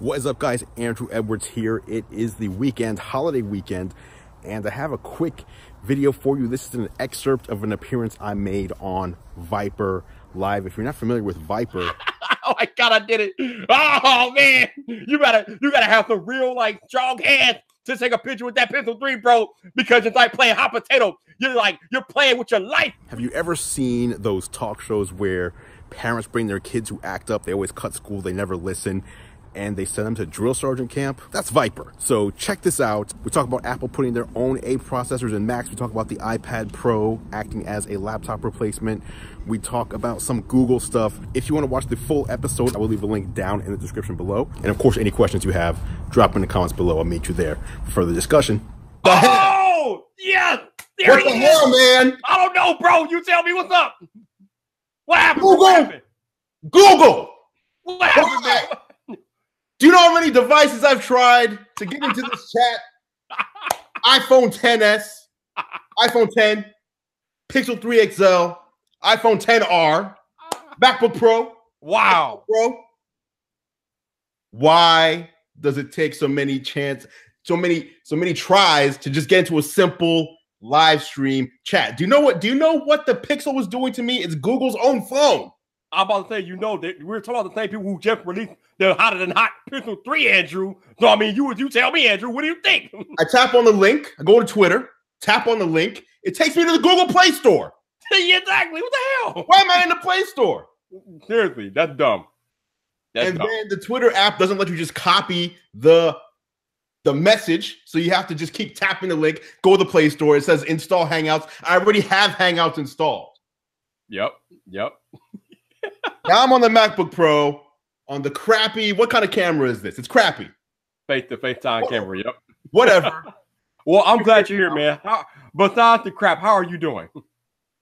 What is up, guys? Andrew Edwards here. It is the weekend, holiday weekend, and I have a quick video for you. This is an excerpt of an appearance I made on Vyyyper Live. If you're not familiar with Vyyyper, oh my God, I did it! Oh man, you gotta have some real strong hands to take a picture with that pencil 3, bro. Because it's like playing hot potato. You're playing with your life. Have you ever seen those talk shows where parents bring their kids who act up? They always cut school. They never listen. And they send them to drill sergeant camp? That's Vyyyper. So check this out. We talk about Apple putting their own A processors in Macs. We talk about the iPad Pro acting as a laptop replacement. We talk about some Google stuff. If you want to watch the full episode, I will leave a link down in the description below. And of course, any questions you have, drop in the comments below. I'll meet you there for further discussion. Oh, yes! There what the hell, man? I don't know, bro. You tell me what's up. What happened? Google! What happened? Google! What happened, man? Do you know how many devices I've tried to get into this chat? iPhone XS, iPhone 10, Pixel 3 XL, iPhone XR, MacBook Pro. Wow. Pro. Why does it take so many tries to just get into a simple live stream chat? Do you know what the Pixel was doing to me? It's Google's own phone. I'm about to say, that we're talking about the same people who just released the hotter than hot Pixel 3, Andrew. So, I mean, you tell me, Andrew, what do you think? I tap on the link. I go to Twitter, tap on the link. It takes me to the Google Play Store. Yeah, exactly. What the hell? Why am I in the Play Store? Seriously, that's dumb. Then the Twitter app doesn't let you just copy the message. So you have to just keep tapping the link, go to the Play Store. It says install Hangouts. I already have Hangouts installed. Yep. Now I'm on the MacBook Pro on the crappy. What kind of camera is this? It's crappy. FaceTime camera. Yep. Whatever. Well, I'm glad you're here, man. Besides the crap, how are you doing?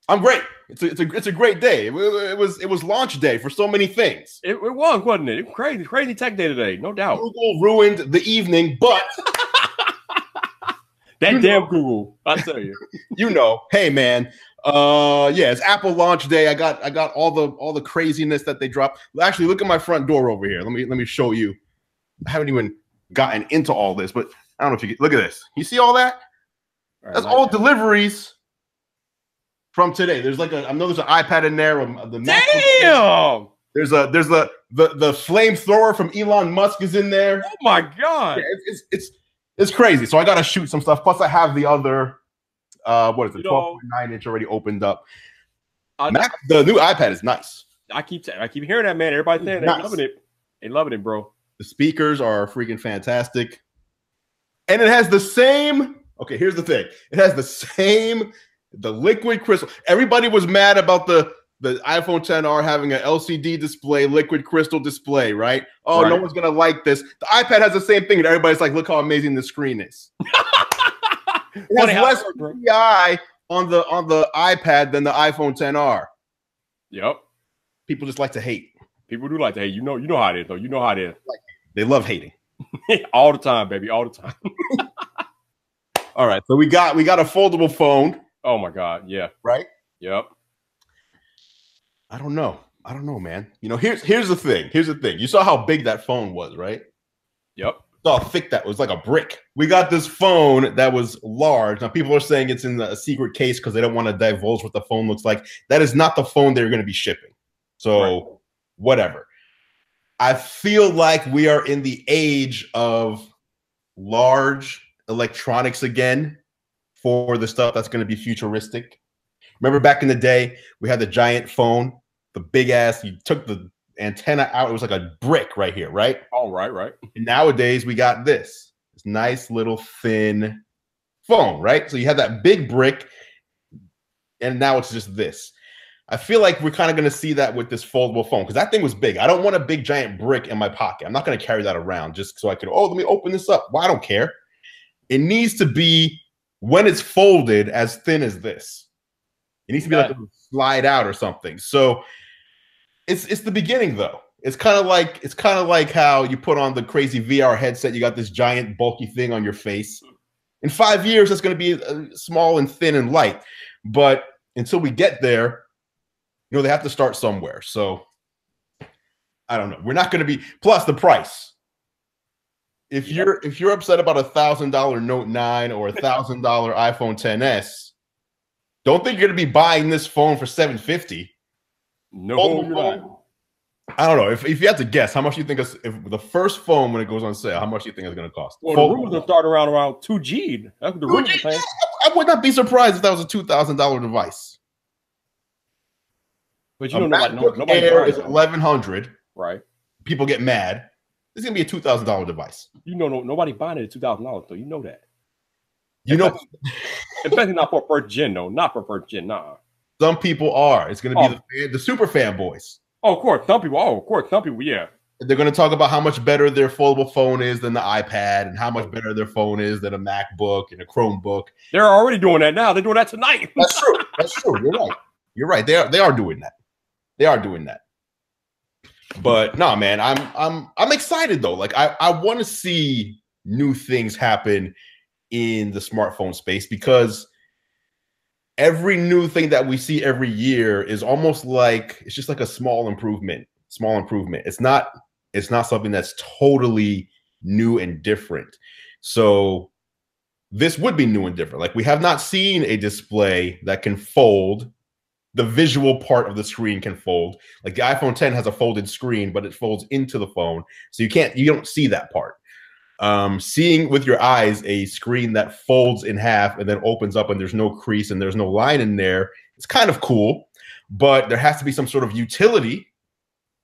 I'm great. It's a great day. It was launch day for so many things. It was, wasn't it? It was crazy tech day today, no doubt. Google ruined the evening, but that damn Google, I tell you. Hey man. Yeah, it's Apple launch day. I got all the craziness that they dropped. Actually, look at my front door over here. Let me show you. I haven't even gotten into all this, but I don't know if you look at this. You see all that? That's all deliveries from today. There's I know there's an iPad in there. Damn. There's the flamethrower from Elon Musk is in there. Oh my God. Yeah, it's crazy. So I gotta shoot some stuff. Plus I have the other. What is it? 12.9-inch already opened up. The new iPad is nice. I keep hearing that, man. Everybody's saying they're loving it. They loving it, bro. The speakers are freaking fantastic, and it has the same. Okay, here's the thing. It has the liquid crystal. Everybody was mad about the iPhone XR having an LCD display, liquid crystal display, right? Oh, right. No one's gonna like this. The iPad has the same thing, and everybody's like, "Look how amazing the screen is." It has less PPI on the iPad than the iPhone XR. Yep. People just like to hate. People do like to hate. You know how it is, though. You know how it is. They love hating. All the time, baby. All the time. All right. So we got a foldable phone. Oh my God. Yeah. Right? Yep. I don't know, man. Here's the thing. You saw how big that phone was, right? Yep. How thick that was, like a brick. We got this phone that was large. Now people are saying it's in a secret case because they don't want to divulge what the phone looks like. That is not the phone they're going to be shipping. So right. Whatever. I feel like we are in the age of large electronics again for the stuff that's going to be futuristic. Remember back in the day, we had the giant phone, the big ass. You took the antenna out. It was like a brick right here, right? Oh, right. And nowadays we got this nice little thin phone, right? So you have that big brick, and now it's just this. I feel like we're kind of going to see that with this foldable phone because that thing was big. I don't want a big giant brick in my pocket. I'm not going to carry that around just so I can, let me open this up. Well, I don't care. It needs to be, when it's folded, as thin as this. It needs to be like a slide out or something. So it's the beginning though. It's kind of like how you put on the crazy VR headset. You got this giant bulky thing on your face. In 5 years, that's going to be small and thin and light. But until we get there, they have to start somewhere. So I don't know. We're not going to be. Plus the price. if you're upset about $1,000 Note 9 or $1,000 iPhone XS, don't think you're gonna be buying this phone for $750. No, you're not. I don't know. If you had to guess, how much do you think if the first phone when it goes on sale, how much do you think it's going to cost? Well, the rumors are starting around $2G. That's what the rumors are saying. I would not be surprised if that was a $2,000 device. But you don't know, nobody Air is $1,100. Right. People get mad. It's going to be a $2,000 device. You know, nobody buying it at $2,000 though. You know that. You know, especially not for first gen though. Not for first gen. Nah. Some people are. It's going to be the super fanboys. Oh, of course, some people. Oh, of course, some people. Yeah, they're going to talk about how much better their foldable phone is than the iPad, and how much better their phone is than a MacBook and a Chromebook. They're already doing that now. They're doing that tonight. That's true. That's true. You're right. You're right. They are doing that. They are doing that. But no, man, I'm excited though. Like I want to see new things happen in the smartphone space, because every new thing that we see every year is almost like it's just like a small improvement. It's not something that's totally new and different. So this would be new and different. Like we have not seen a display that can fold. The visual part of the screen can fold. Like the iPhone X has a folded screen, but it folds into the phone. So you don't see that part. Seeing with your eyes a screen that folds in half and then opens up and there's no crease and there's no line in there, it's kind of cool, but there has to be some sort of utility.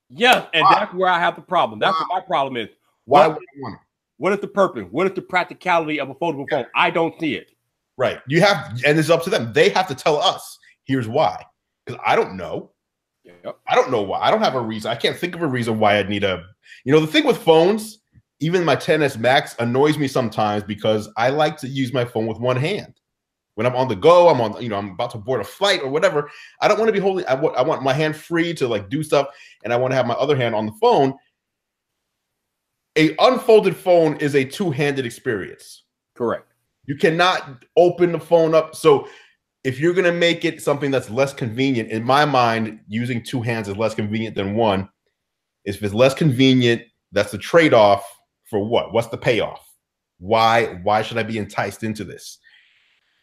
Yeah, and that's where I have the problem. That's what my problem is. Why would you want it? What is the purpose? What is the practicality of a foldable phone? I don't see it. Right. And it's up to them. They have to tell us, here's why. Because I don't know. Yep. I don't know why. I don't have a reason. I can't think of a reason why I'd need the thing with phones, even my XS Max annoys me sometimes because I like to use my phone with one hand. When I'm on the go, I'm about to board a flight or whatever. I don't want to be holding. I want my hand free to like do stuff, and I want to have my other hand on the phone. A unfolded phone is a two-handed experience. Correct. You cannot open the phone up. So if you're going to make it something that's less convenient, in my mind, using two hands is less convenient than one. If it's less convenient, that's the trade-off. For what? What's the payoff? Why should I be enticed into this?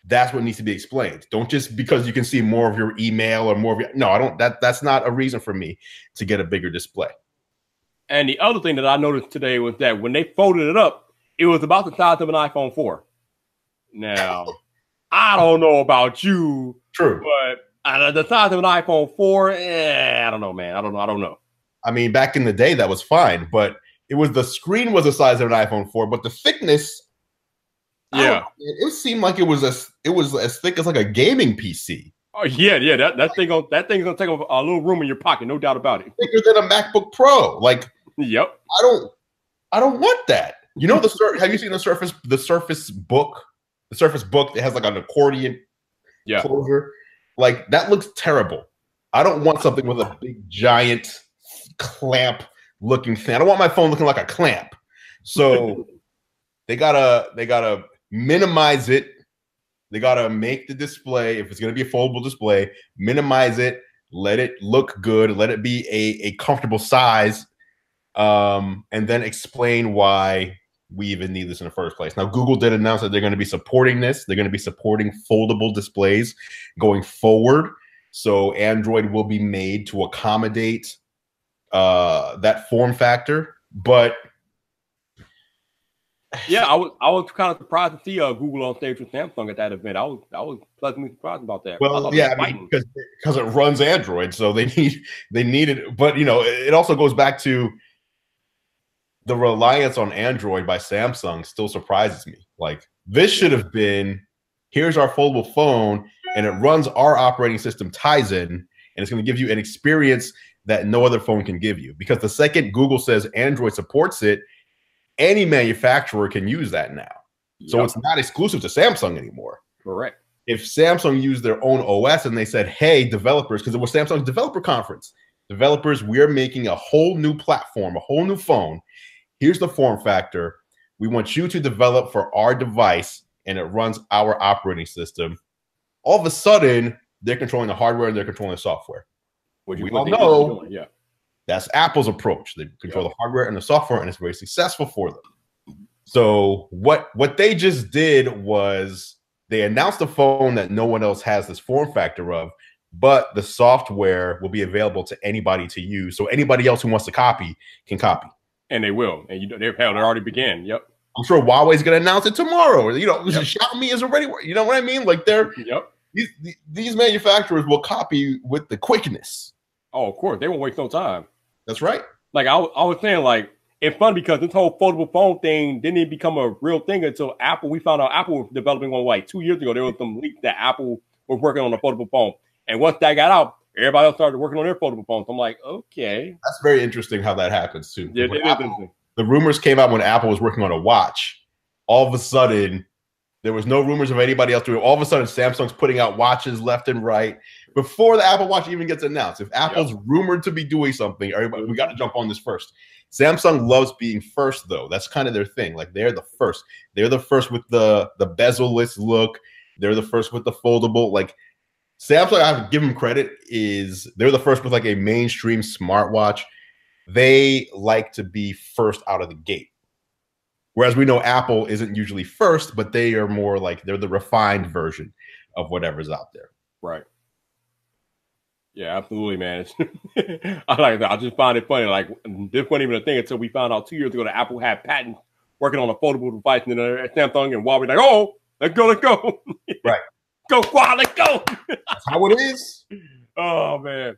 That's what needs to be explained. Don't just because you can see more of your email or more of your, no, I don't, that's not a reason for me to get a bigger display. And the other thing that I noticed today was that when they folded it up, it was about the size of an iPhone 4. Now, I don't know about you. True. But the size of an iPhone 4, I don't know, man. I don't know. I mean, back in the day, that was fine, but the screen was the size of an iPhone 4, but the thickness, yeah, it seemed like it was as thick as like a gaming PC. Oh yeah. That thing's gonna take up a little room in your pocket, no doubt about it. Thicker than a MacBook Pro. Like, yep. I don't want that. You know have you seen the Surface Book? The Surface Book that has like an accordion closure. Like that looks terrible. I don't want something with a big giant clamp looking thing. I don't want my phone looking like a clamp. So they gotta minimize it. They gotta make the display, if it's gonna be a foldable display, minimize it, let it look good, let it be a comfortable size, and then explain why we even need this in the first place. Now, Google did announce that they're going to be supporting this. They're going to be supporting foldable displays going forward. So Android will be made to accommodate that form factor. But yeah, I was kind of surprised to see Google on stage with Samsung at that event. I was pleasantly surprised about that. Well, yeah, because it runs Android, so they need it. But it also goes back to the reliance on Android by Samsung still surprises me. Like, this should have been, here's our foldable phone, and it runs our operating system Tizen, and it's going to give you an experience that no other phone can give you. Because the second Google says Android supports it, any manufacturer can use that now. Yep. So it's not exclusive to Samsung anymore. Correct. If Samsung used their own OS and they said, hey, developers, because it was Samsung's developer conference, developers, we're making a whole new platform, a whole new phone. Here's the form factor. We want you to develop for our device, and it runs our operating system. All of a sudden, they're controlling the hardware and they're controlling the software. We all know that's Apple's approach. They control the hardware and the software, and it's very successful for them. So what they just did was they announced a phone that no one else has this form factor of, but the software will be available to anybody to use. So anybody else who wants to copy can copy. And they will. And they already began. Yep. I'm sure Huawei's going to announce it tomorrow. You know, Xiaomi is already, you know what I mean? Like these manufacturers will copy with the quickness. Oh, of course. They won't waste no time. That's right. Like I was saying, like, it's fun because this whole foldable phone thing didn't even become a real thing until Apple. We found out Apple was developing one like 2 years ago. There was some leaks that Apple was working on a foldable phone. And once that got out, everybody else started working on their foldable phones. I'm like, okay. That's very interesting how that happens too. Yeah, it is interesting. The rumors came out when Apple was working on a watch. All of a sudden, there was no rumors of anybody else doing it. All of a sudden, Samsung's putting out watches left and right before the Apple Watch even gets announced. If Apple's rumored to be doing something, everybody, we got to jump on this first. Samsung loves being first, though. That's kind of their thing. Like, they're the first. They're the first with the bezel-less look. They're the first with the foldable. Like, Samsung, I have to give them credit, they're the first with like a mainstream smartwatch. They like to be first out of the gate. Whereas we know Apple isn't usually first, but they are more like they're the refined version of whatever's out there. Right. Yeah, absolutely, man. I like that. I just find it funny. Like, this wasn't even a thing until we found out 2 years ago that Apple had patents working on a foldable device, and then Samsung and Huawei like, oh, let's go. Right. Go, Quad, let's go. That's how it is. Oh, man.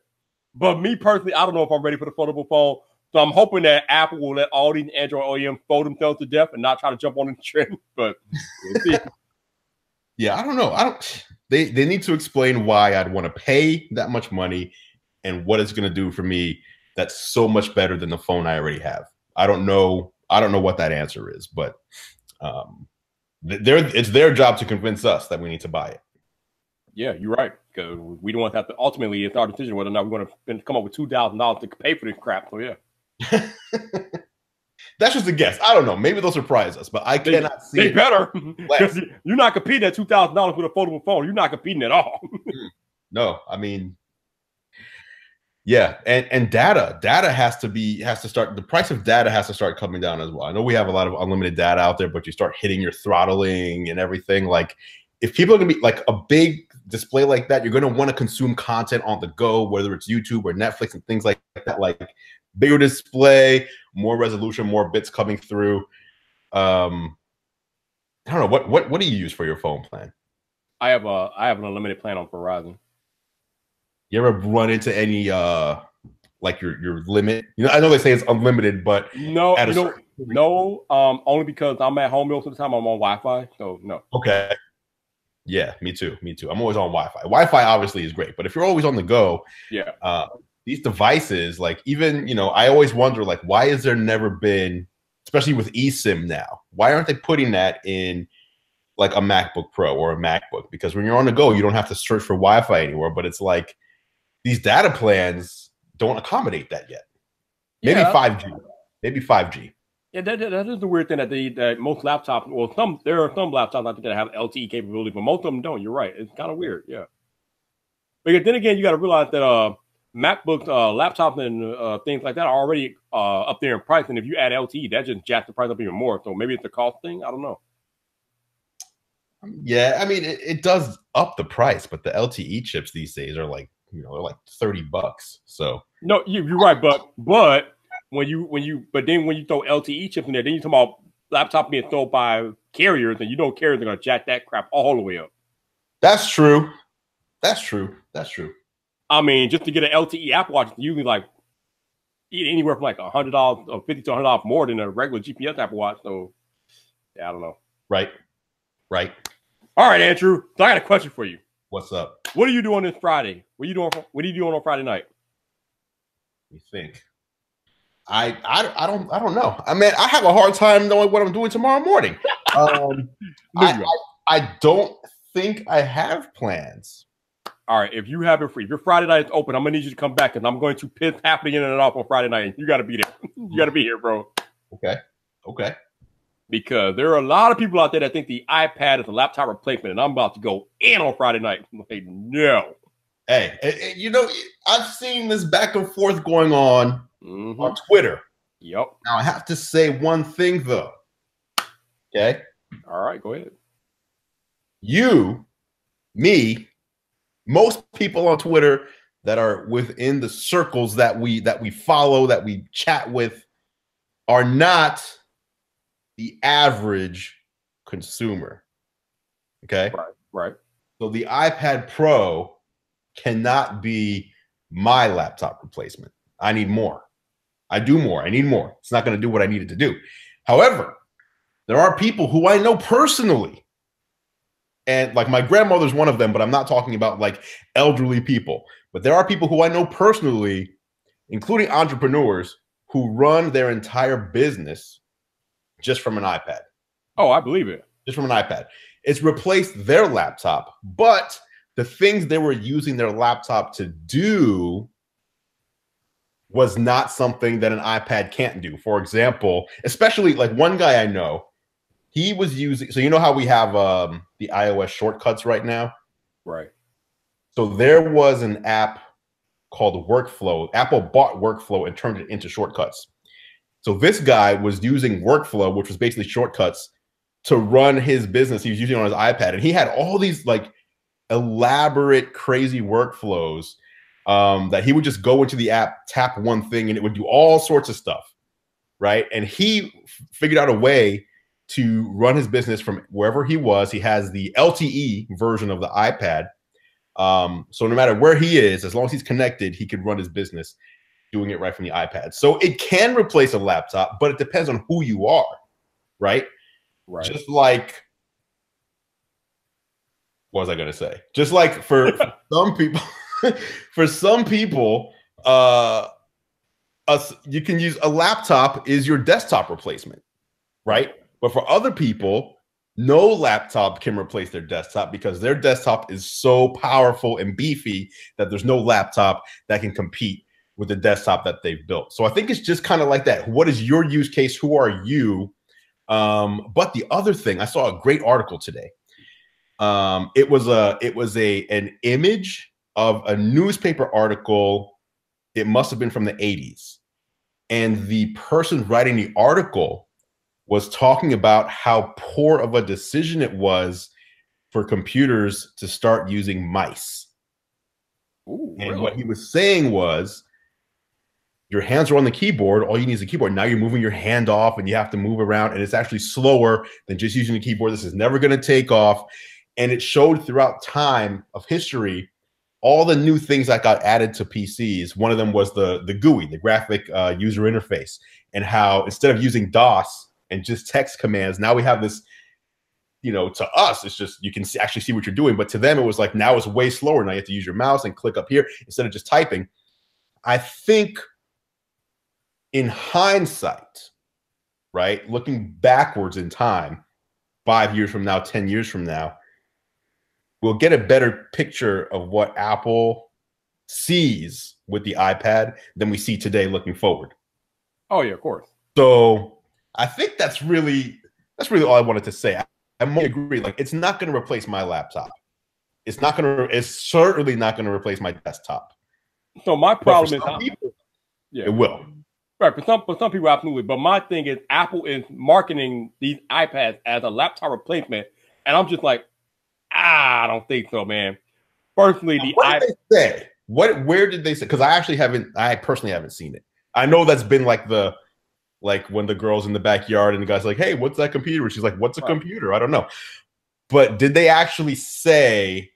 But me personally, I don't know if I'm ready for the foldable phone. So I'm hoping that Apple will let all these Android OEMs fold themselves to death and not try to jump on the trend. But we'll see. Yeah, I don't know. They need to explain why I'd want to pay that much money and what it's going to do for me that's so much better than the phone I already have. I don't know what that answer is, but it's their job to convince us that we need to buy it. Yeah, you're right. Because we don't want to have to, ultimately, it's our decision whether or not we're going to come up with $2,000 to pay for this crap. So, yeah. That's just a guess. I don't know. Maybe they'll surprise us, but I cannot see. They better. You're not competing at $2,000 with a foldable phone. You're not competing at all. No, I mean, yeah, and data has to start. The price of data has to start coming down as well. I know we have a lot of unlimited data out there, but you start hitting your throttling and everything. Like, if people are gonna be like a big display like that, you're gonna want to consume content on the go, whether it's YouTube or Netflix and things like that. Like, bigger display, more resolution, more bits coming through. I don't know what do you use for your phone plan? I have an unlimited plan on Verizon. You ever run into any like your limit? You know, I know they say it's unlimited, but no, only because I'm at home most of the time. I'm on Wi-Fi, so no. Okay. Yeah, me too. I'm always on Wi-Fi. Wi-Fi obviously is great, but if you're always on the go, these devices, like, even, you know, I always wonder, like, why has there never been, especially with eSIM now, why aren't they putting that in like a MacBook Pro or a MacBook? Because when you're on the go, you don't have to search for Wi-Fi anymore. But it's like these data plans don't accommodate that yet. Maybe 5G. Maybe 5G. Yeah, that is the weird thing that most laptops, well, there are some laptops I think that have LTE capability, but most of them don't. You're right. It's kind of weird. Yeah. But then again, you got to realize that MacBooks, laptops, and things like that are already up there in price. And if you add LTE, that just jacks the price up even more. So maybe it's a cost thing. I don't know. Yeah, I mean, it does up the price, but the LTE chips these days are like, you know, they're like $30. So no, you're right, but when you throw LTE chips in there, then you talk about laptop being sold by carriers, and you know carriers are gonna jack that crap all the way up. That's true. I mean, just to get an LTE Apple Watch, you can like anywhere from like $100 or $50 to $100 more than a regular GPS Apple Watch. So, yeah, I don't know. Right. All right, Andrew. So I got a question for you. What's up? What are you doing this Friday? What are you doing on Friday night? Let me think. I don't know. I mean, I have a hard time knowing what I'm doing tomorrow morning. I don't think I have plans. All right, if you have it free, if your Friday night is open, I'm gonna need you to come back, because I'm going to piss half the internet off on Friday night. You got to be there. You got to be here, bro. Okay. Because there are a lot of people out there that think the iPad is a laptop replacement, and I'm about to go in on Friday night. I'm like, no. Hey, you know, I've seen this back and forth going on Twitter. Yep. Now, I have to say one thing, though. Okay. All right, go ahead. You, me, most people on Twitter that are within the circles that we follow, that we chat with, are not the average consumer. Okay. Right, right. So the iPad Pro cannot be my laptop replacement. I need more. I do more. I need more. It's not going to do what I needed to do. However, there are people who I know personally, and like my grandmother's one of them, but I'm not talking about like elderly people. But there are people who I know personally, including entrepreneurs, who run their entire business just from an iPad. Oh, I believe it. Just from an iPad. It's replaced their laptop, but the things they were using their laptop to do was not something that an iPad can't do. For example, especially like one guy I know, he was using, so you know how we have the iOS shortcuts right now? Right. So there was an app called Workflow. Apple bought Workflow and turned it into shortcuts. So this guy was using Workflow, which was basically shortcuts, to run his business. He was using it on his iPad, and he had all these like elaborate, crazy workflows that he would just go into the app, tap one thing, and it would do all sorts of stuff, right? And he figured out a way to run his business from wherever he was. He has the LTE version of the iPad. So no matter where he is, as long as he's connected, he can run his business doing it right from the iPad. So it can replace a laptop, but it depends on who you are, right? Right. Just like, what was I going to say? Just like for some people, for some people, you can use a laptop is your desktop replacement, right? But for other people, no laptop can replace their desktop because their desktop is so powerful and beefy that there's no laptop that can compete with the desktop that they've built. So I think it's just kind of like that. What is your use case? Who are you? But the other thing, I saw a great article today. It was an image of a newspaper article. It must have been from the 80s. And the person writing the article was talking about how poor of a decision it was for computers to start using mice. Ooh, and really? what he was saying was, your hands are on the keyboard. All you need is a keyboard. Now you're moving your hand off and you have to move around, and it's actually slower than just using the keyboard. This is never going to take off. And it showed throughout time of history all the new things that got added to PCs. One of them was the GUI, the graphic user interface, and how instead of using DOS and just text commands, now we have this, you know, to us, it's just, you can actually see what you're doing. But to them, it was like, now it's way slower. Now you have to use your mouse and click up here instead of just typing. I think in hindsight, right, looking backwards in time, 5 years from now, 10 years from now, we'll get a better picture of what Apple sees with the iPad than we see today looking forward. Oh yeah, of course. So I think that's really all I wanted to say. I might agree. Like, it's not going to replace my laptop. It's certainly not going to replace my desktop. So my problem is, people, yeah, it will. Right, for some people, absolutely. But my thing is, Apple is marketing these iPads as a laptop replacement, and I'm just like, I don't think so, man. Personally, what did they say? Where did they say? Because I personally haven't seen it. I know that's been like when the girl's in the backyard and the guy's like, "Hey, what's that computer?" She's like, "What's a computer?" I don't know. But did they actually say,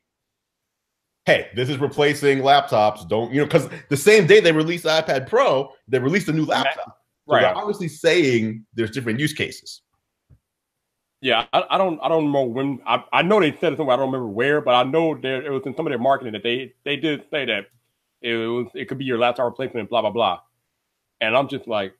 "Hey, this is replacing laptops"? Don't, you know? Because the same day they released the iPad Pro, they released a new laptop. So right. They're obviously saying there's different use cases. Yeah, I don't know when. I know they said it somewhere. I don't remember where, but I know it was in some of their marketing that they did say that it could be your laptop replacement, blah blah blah. And I'm just like,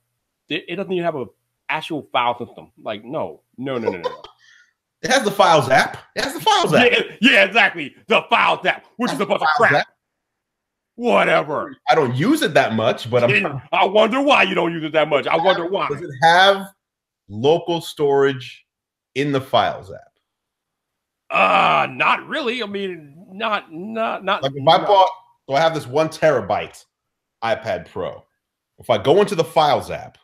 it doesn't even have a actual file system. Like, no. It has the Files app. It has the Files app. Yeah, exactly. The Files app, which is a bunch of crap. App. Whatever. I don't use it that much, but I wonder why you don't use it that much. I wonder why. Does it have local storage in the Files app? Not really. I mean, not. Like if I bought, so I have this 1 terabyte iPad Pro. If I go into the Files app,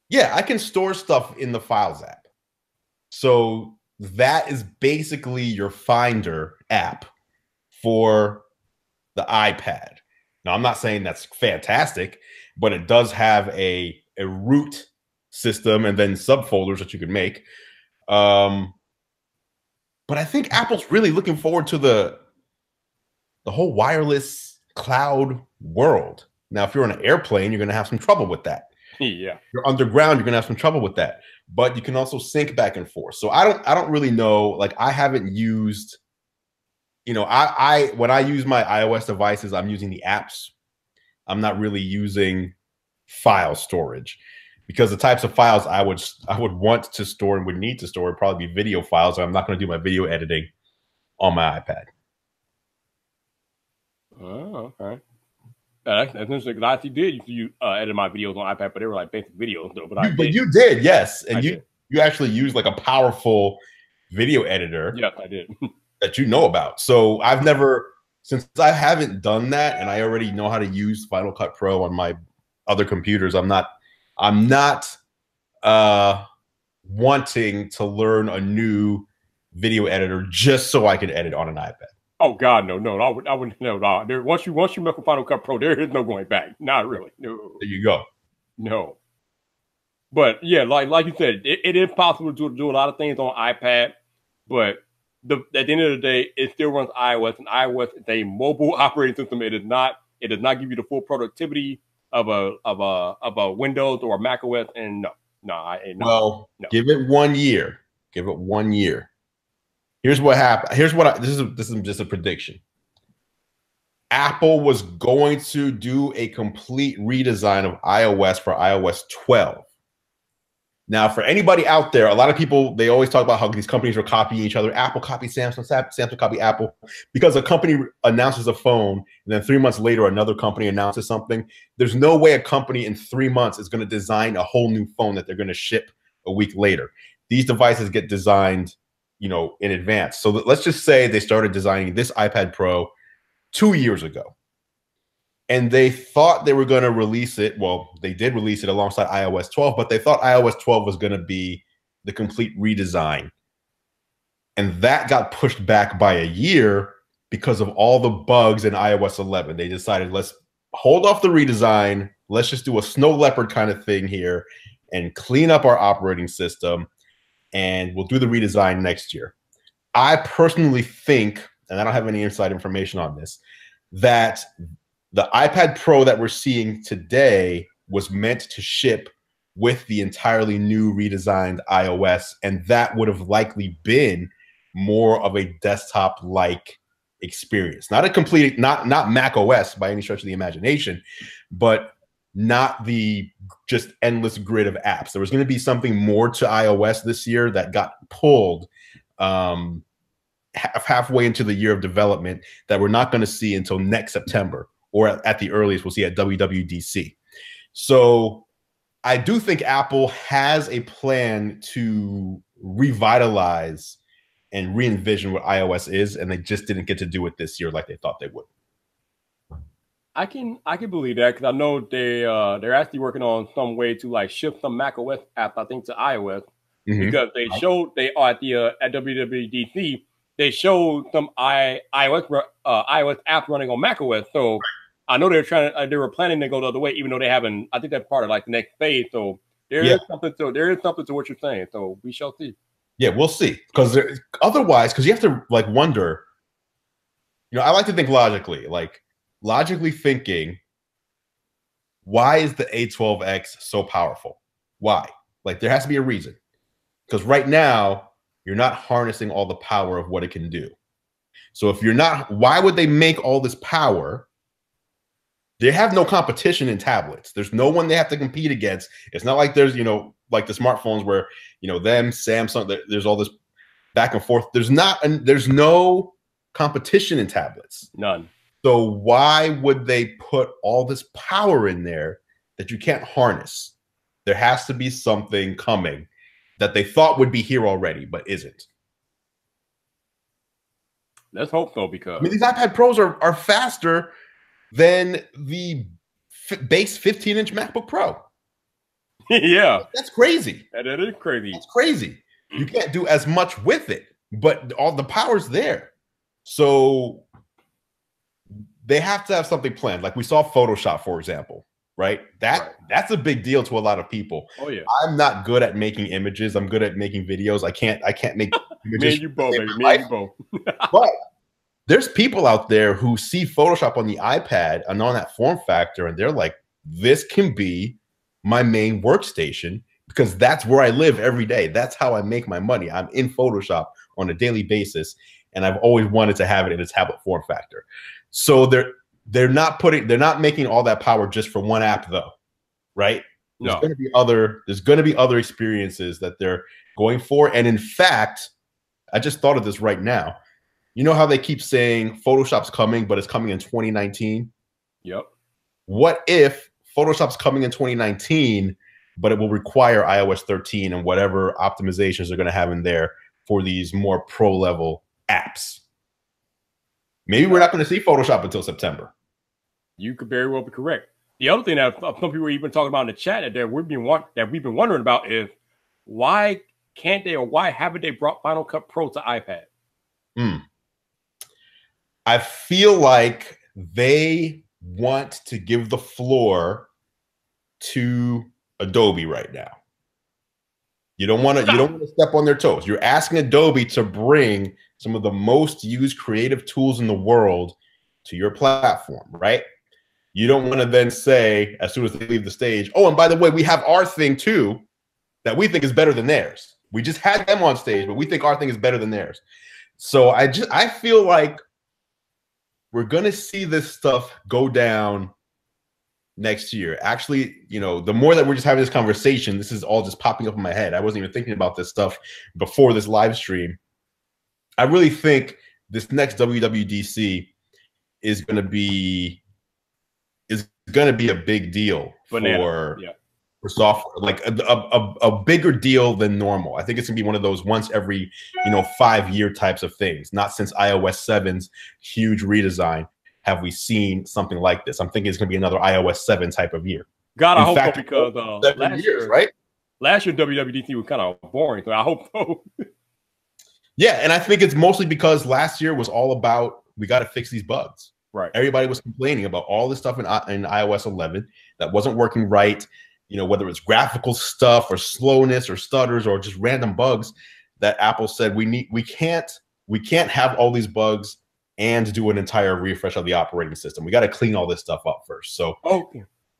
yeah, I can store stuff in the Files app. So that is basically your Finder app for the iPad. Now, I'm not saying that's fantastic, but it does have a root system and then subfolders that you can make. But I think Apple's really looking forward to the whole wireless cloud world. Now, if you're on an airplane, you're going to have some trouble with that. Yeah. If you're underground, you're going to have some trouble with that. But you can also sync back and forth. So I don't really know. Like, I haven't used, when I use my iOS devices, I'm using the apps. I'm not really using file storage, because the types of files I would want to store and would need to store would probably be video files. I'm not going to do my video editing on my iPad. Oh, okay. That's interesting, because I actually did edit my videos on iPad, but they were like basic videos though. But you did, yes, and you actually use like a powerful video editor. Yes, I did. That you know about. So I've never, since I haven't done that, and I already know how to use Final Cut Pro on my other computers, I'm not wanting to learn a new video editor just so I can edit on an iPad. Oh God, no. I wouldn't. No. Once you make a Final Cut Pro, there is no going back. Not really. No. There you go. No. But yeah, like you said, it is possible to do a lot of things on iPad, but at the end of the day, it still runs iOS, and iOS is a mobile operating system. It does not give you the full productivity of a Windows or a Mac OS. And no. Give it 1 year. Give it 1 year. Here's what happened. This is just a prediction. Apple was going to do a complete redesign of iOS for iOS 12. Now, for anybody out there, a lot of people, they always talk about how these companies are copying each other. Apple copied Samsung, Samsung copied Apple, because a company announces a phone and then 3 months later, another company announces something. There's no way a company in 3 months is going to design a whole new phone that they're going to ship a week later. These devices get designed, in advance. So let's just say they started designing this iPad Pro 2 years ago, and they thought they were going to release it. Well, they did release it alongside iOS 12, but they thought iOS 12 was going to be the complete redesign. And that got pushed back by a year because of all the bugs in iOS 11. They decided, let's hold off the redesign. Let's just do a snow leopard kind of thing here and clean up our operating system, and we'll do the redesign next year. I personally think, and I don't have any inside information on this, that the iPad Pro that we're seeing today was meant to ship with the entirely new redesigned iOS, and that would have likely been more of a desktop-like experience. Not a complete, not Mac OS by any stretch of the imagination, but not the just endless grid of apps. There was going to be something more to iOS this year that got pulled halfway into the year of development that we're not going to see until next September, or at the earliest, we'll see at WWDC. So I do think Apple has a plan to revitalize and re-envision what iOS is, and they just didn't get to do it this year like they thought they would. I can believe that, because I know they're actually working on some way to like shift some Mac OS apps, I think, to iOS, because they showed at WWDC they showed some iOS apps running on Mac OS. So I know they were planning to go the other way, even though they haven't. I think that's part of like the next phase. So there is something to what you're saying. So we shall see. Yeah, we'll see. Because otherwise, because you have to like wonder. I like to think logically. Like logically thinking, why is the A12X so powerful? Why? Like there has to be a reason. Because right now you're not harnessing all the power of what it can do. So if you're not, why would they make all this power? They have no competition in tablets. There's no one they have to compete against. It's not like there's, like the smartphones where, them, Samsung, there's all this back and forth. There's no competition in tablets. None. So why would they put all this power in there that you can't harness? There has to be something coming that they thought would be here already, but isn't. Let's hope so, because these iPad Pros are faster than the base 15-inch MacBook Pro. Yeah. That's crazy. That is crazy. That's crazy. You can't do as much with it, but all the power's there. So they have to have something planned. Like we saw Photoshop, for example, right? That's a big deal to a lot of people. Oh yeah. I'm not good at making images. I'm good at making videos. I can't make images. Me and you both, baby. Me and you both. But there's people out there who see Photoshop on the iPad and on that form factor, and they're like, this can be my main workstation because that's where I live every day. That's how I make my money. I'm in Photoshop on a daily basis, and I've always wanted to have it in a tablet form factor. So they're not making all that power just for one app though, right? There's going to be other experiences that they're going for. And in fact, I just thought of this right now. You know how they keep saying Photoshop's coming, but it's coming in 2019? Yep. What if Photoshop's coming in 2019, but it will require iOS 13 and whatever optimizations they're going to have in there for these more pro-level apps? Maybe we're not going to see Photoshop until September. You could very well be correct. The other thing that some people were even talking about in the chat that we've been wondering about is why can't they, or why haven't they brought Final Cut Pro to iPad? I feel like they want to give the floor to Adobe right now. You don't want to step on their toes. You're asking Adobe to bring some of the most used creative tools in the world to your platform, right? You don't want to then say, as soon as they leave the stage, oh, and by the way, we have our thing too that we think is better than theirs. We just had them on stage, but we think our thing is better than theirs. So I feel like we're going to see this stuff go down next year. Actually, you know, the more that we're just having this conversation, this is all just popping up in my head. I wasn't even thinking about this stuff before this live stream. I really think this next WWDC is going to be a big deal for software, like a bigger deal than normal. I think it's gonna be one of those once every 5-year types of things. Not since iOS 7's huge redesign have we seen something like this. I'm thinking it's gonna be another iOS 7 type of year. God, I hope so, because last year WWDC was kind of boring, so I hope so. Yeah, and I think it's mostly because last year was all about we got to fix these bugs. Right. Everybody was complaining about all this stuff in iOS 11 that wasn't working right. You know, whether it's graphical stuff or slowness or stutters or just random bugs that Apple said we can't have all these bugs and do an entire refresh of the operating system. We got to clean all this stuff up first. So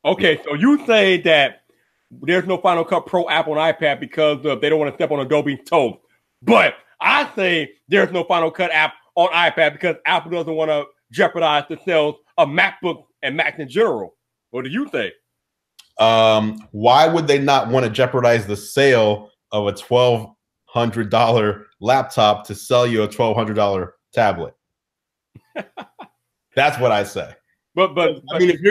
okay. So you say that there's no Final Cut Pro app on iPad because they don't want to step on Adobe's toe, but I say there's no Final Cut app on iPad because Apple doesn't want to jeopardize the sales of MacBook and Macs in general. What do you think? Why would they not want to jeopardize the sale of a $1,200 laptop to sell you a $1,200 tablet? That's what I say. But I mean, if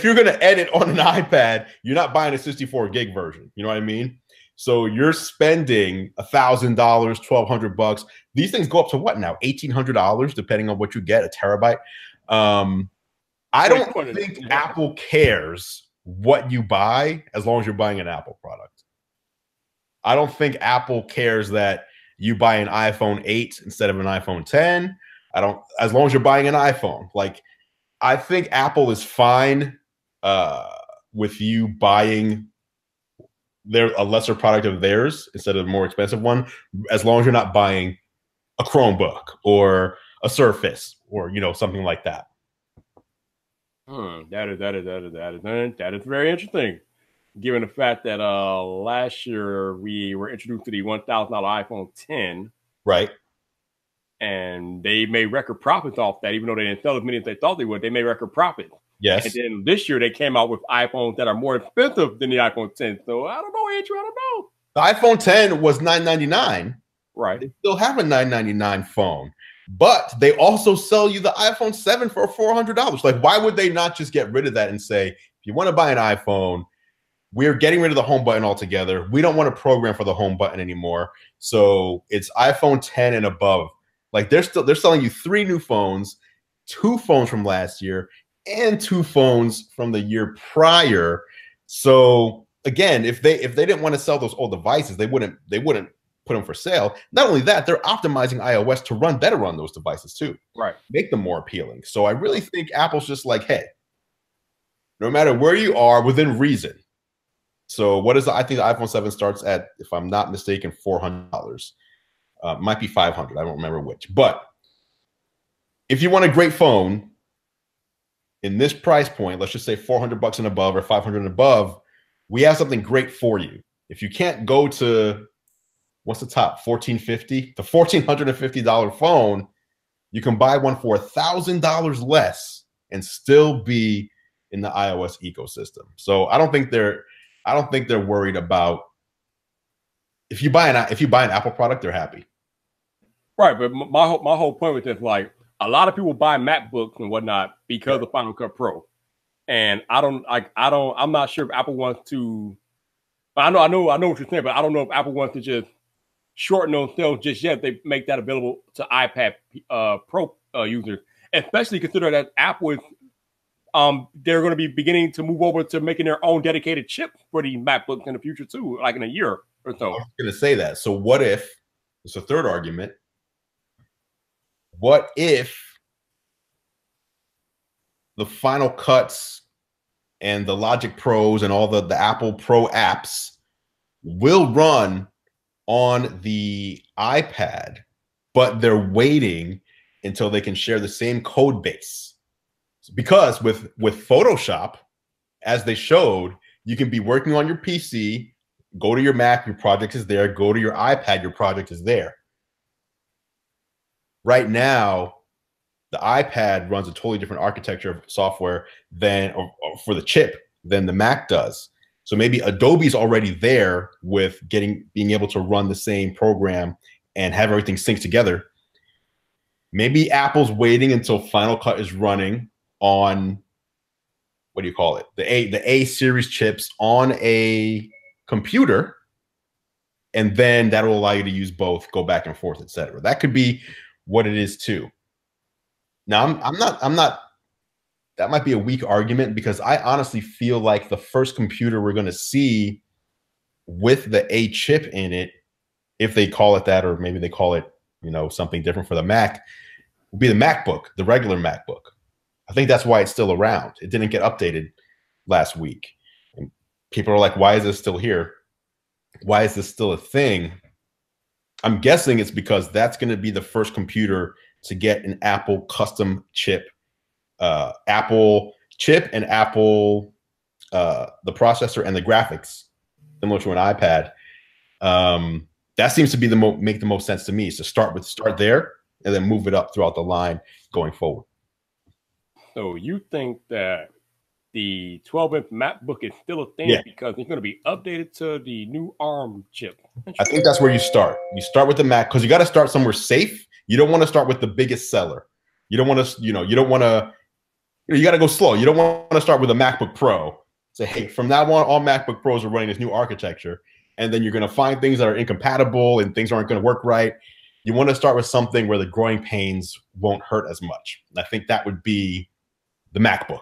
you're gonna edit on an iPad, you're not buying a 64 gig version. You know what I mean? So you're spending $1,000, $1,200. These things go up to what now? $1,800, depending on what you get, a terabyte. I don't think Apple cares what you buy as long as you're buying an Apple product. I don't think Apple cares that you buy an iPhone 8 instead of an iPhone 10. As long as you're buying an iPhone. Like, I think Apple is fine with you buying a lesser product of theirs instead of a more expensive one, as long as you're not buying a Chromebook or a Surface or something like that. That is very interesting, given the fact that last year we were introduced to the $1,000 iPhone 10, right? And they made record profits off that, even though they didn't sell as many as they thought they would. They made record profits. Yes. And then this year they came out with iPhones that are more expensive than the iPhone 10. So I don't know, Andrew. I don't know. The iPhone 10 was $999. Right. They still have a $999 phone, but they also sell you the iPhone 7 for $400. Like, why would they not just get rid of that and say, if you want to buy an iPhone, we're getting rid of the home button altogether. We don't want to program for the home button anymore. So it's iPhone 10 and above. Like, they're selling you 3 new phones, 2 phones from last year, and 2 phones from the year prior. So again, if they didn't want to sell those old devices, they wouldn't put them for sale. Not only that, they're optimizing iOS to run better on those devices too. Right. Make them more appealing. So I really think Apple's just like, hey, no matter where you are, within reason. So what is I think the iPhone 7 starts at, if I'm not mistaken, $400. Might be 500. I don't remember which. But if you want a great phone in this price point, let's just say $400 and above or 500 and above, we have something great for you. If you can't go to, what's the top, $1,450, the $1,450 phone, you can buy one for $1,000 less and still be in the iOS ecosystem. So I don't think they're worried about, if you buy an Apple product, they're happy. Right, but my whole point with this, like, a lot of people buy MacBooks and whatnot because of Final Cut Pro, and I'm not sure if Apple wants to. I know what you're saying, but I don't know if Apple wants to just shorten those sales just yet. They make that available to iPad Pro users, especially considering that Apple is they're going to be beginning to move over to making their own dedicated chip for the MacBooks in the future too, like in a year or so. I was going to say that. So what if, it's a third argument, what if the Final Cuts and the Logic Pros and all the Apple Pro apps will run on the iPad, but they're waiting until they can share the same code base? Because with Photoshop, as they showed, you can be working on your PC, go to your Mac, your project is there, go to your iPad, your project is there. Right now, the iPad runs a totally different architecture of software than, or for the chip, than the Mac does. So maybe Adobe's already there with being able to run the same program and have everything sync together. Maybe Apple's waiting until Final Cut is running on, what do you call it? The A series chips on a computer, and then that will allow you to use both, go back and forth, etc. That could be what it is too. Now, I'm not, that might be a weak argument, because I honestly feel like the first computer we're going to see with the A chip in it, if they call it that, or maybe they call it, you know, something different for the Mac, will be the MacBook, the regular MacBook. I think that's why it's still around. It didn't get updated last week. And people are like, why is this still here? Why is this still a thing? I'm guessing it's because that's going to be the first computer to get an Apple custom chip, Apple chip and Apple, the processor and the graphics, similar to an iPad. That seems to be make the most sense to me. So start there and then move it up throughout the line going forward. So you think that the 12-inch MacBook is still a thing because it's going to be updated to the new ARM chip? I think that's where you start. You start with the Mac, because you got to start somewhere safe. You don't want to start with the biggest seller. You don't want to, you got to go slow. You don't want to start with a MacBook Pro. Say, hey, from now on, all MacBook Pros are running this new architecture. And then you're going to find things that are incompatible and things aren't going to work right. You want to start with something where the growing pains won't hurt as much. And I think that would be the MacBook.